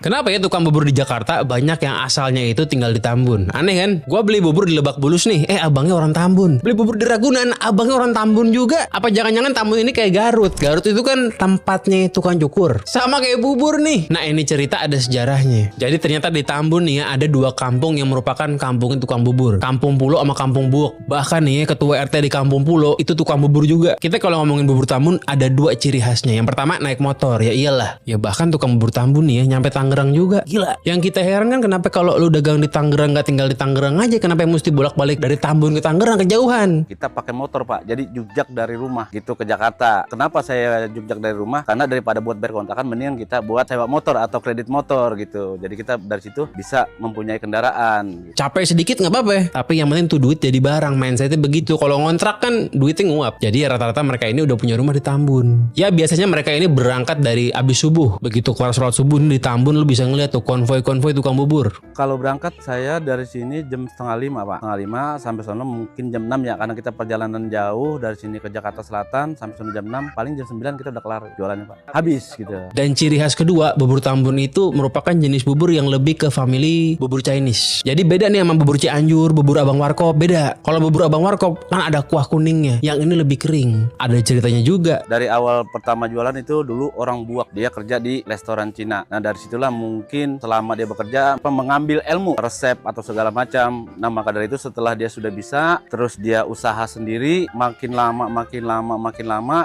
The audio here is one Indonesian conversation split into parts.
Kenapa ya tukang bubur di Jakarta banyak yang asalnya itu tinggal di Tambun? Aneh kan? Gua beli bubur di Lebak Bulus nih, abangnya orang Tambun. Beli bubur di Ragunan, abangnya orang Tambun juga. Apa jangan-jangan Tambun ini kayak Garut? Garut itu kan tempatnya tukang cukur. Sama kayak bubur nih. Nah, ini cerita ada sejarahnya. Jadi ternyata di Tambun nih ya, ada dua kampung yang merupakan kampung tukang bubur. Kampung Pulo sama Kampung Buok. Bahkan nih ya, ketua RT di Kampung Pulo itu tukang bubur juga. Kita kalau ngomongin bubur Tambun ada dua ciri khasnya. Yang pertama naik motor, ya iyalah. Ya bahkan tukang bubur Tambun nih ya nyampe Tangerang juga. Gila. Yang kita heran kan kenapa kalau lu dagang di Tangerang nggak tinggal di Tangerang aja, kenapa mesti bolak-balik dari Tambun ke Tangerang kejauhan? Kita pakai motor, Pak. Jadi jujak dari rumah gitu ke Jakarta. Kenapa saya jujak dari rumah? Karena daripada buat bayar kontrakan mendingan kita buat sewa motor atau kredit motor gitu. Jadi kita dari situ bisa mempunyai kendaraan. Capek sedikit nggak apa-apa, tapi yang penting tuh duit jadi barang. Mindsetnya begitu. Kalau ngontrak kan duitnya nguap. Jadi rata-rata mereka ini udah punya rumah di Tambun. Ya biasanya mereka ini berangkat dari abis subuh. Begitu keluar sholat subuh di Tambun lu bisa ngeliat tuh konvoi-konvoi tukang bubur. Kalau berangkat saya dari sini jam 4:30, Pak. 4:30 sampai sono mungkin jam 6 ya, karena kita perjalanan jauh dari sini ke Jakarta Selatan sampai sono jam 6, paling jam 9 kita udah kelar jualannya, Pak. Habis gitu. Dan ciri khas kedua, bubur Tambun itu merupakan jenis bubur yang lebih ke family bubur Chinese. Jadi beda nih sama bubur Cianjur, bubur Abang Warkop, beda. Kalau bubur Abang Warkop kan ada kuah kuningnya, yang ini lebih kering. Ada ceritanya juga. Dari awal pertama jualan itu dulu orang Buak, dia kerja di restoran Cina. Nah dari situlah mungkin selama dia bekerja mengambil ilmu resep atau segala macam. Nah maka dari itu setelah dia sudah bisa, terus dia usaha sendiri, makin lama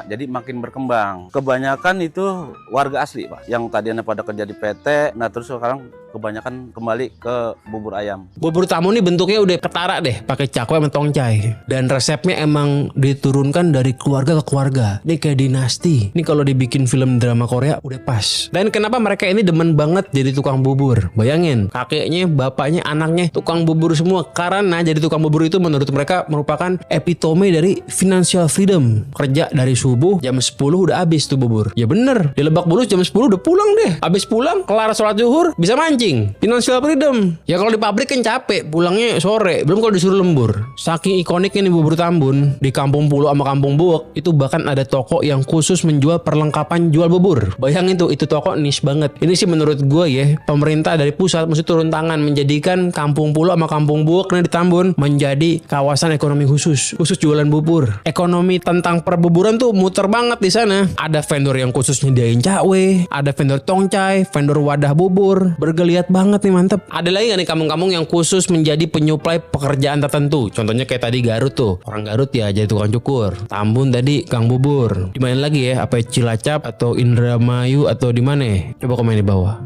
jadi makin berkembang. Kebanyakan itu warga asli, Pak, yang tadinya pada kerja di PT. Nah terus sekarang kebanyakan kembali ke bubur ayam. Bubur Tambun ini bentuknya udah ketara deh, pakai cakwe sama tongcai. Dan resepnya emang diturunkan dari keluarga ke keluarga. Ini kayak dinasti. Ini kalau dibikin film drama Korea udah pas. Dan kenapa mereka ini demen banget jadi tukang bubur? Bayangin, kakeknya, bapaknya, anaknya tukang bubur semua. Karena jadi tukang bubur itu menurut mereka merupakan epitome dari financial freedom. Kerja dari subuh jam 10 udah habis tuh bubur. Ya bener, di Lebak Bulus jam 10 udah pulang deh. Habis pulang, kelar sholat zuhur, bisa mancing. Financial freedom. Ya kalau di pabrik kan capek, pulangnya sore. Belum kalau disuruh lembur. Saking ikoniknya nih bubur Tambun di Kampung Pulo sama Kampung Buok, itu bahkan ada toko yang khusus menjual perlengkapan jual bubur. Bayangin tuh, itu toko niche banget. Ini sih menurut gue ya, pemerintah dari pusat mesti turun tangan menjadikan Kampung Pulo sama Kampung Buok di Tambun menjadi kawasan ekonomi khusus jualan bubur. Ekonomi tentang perbuburan tuh muter banget di sana. Ada vendor yang khusus nyediain cakwe, ada vendor tongcai, vendor wadah bubur. Bergeliat banget nih, mantep. Ada lagi gak nih kampung-kampung yang khusus menjadi penyuplai pekerjaan tertentu? Contohnya kayak tadi Garut tuh, orang Garut ya jadi tukang cukur. Tambun tadi gang bubur. Di mana lagi ya? Apa Cilacap atau Indramayu atau di mana? Coba komen di bawah.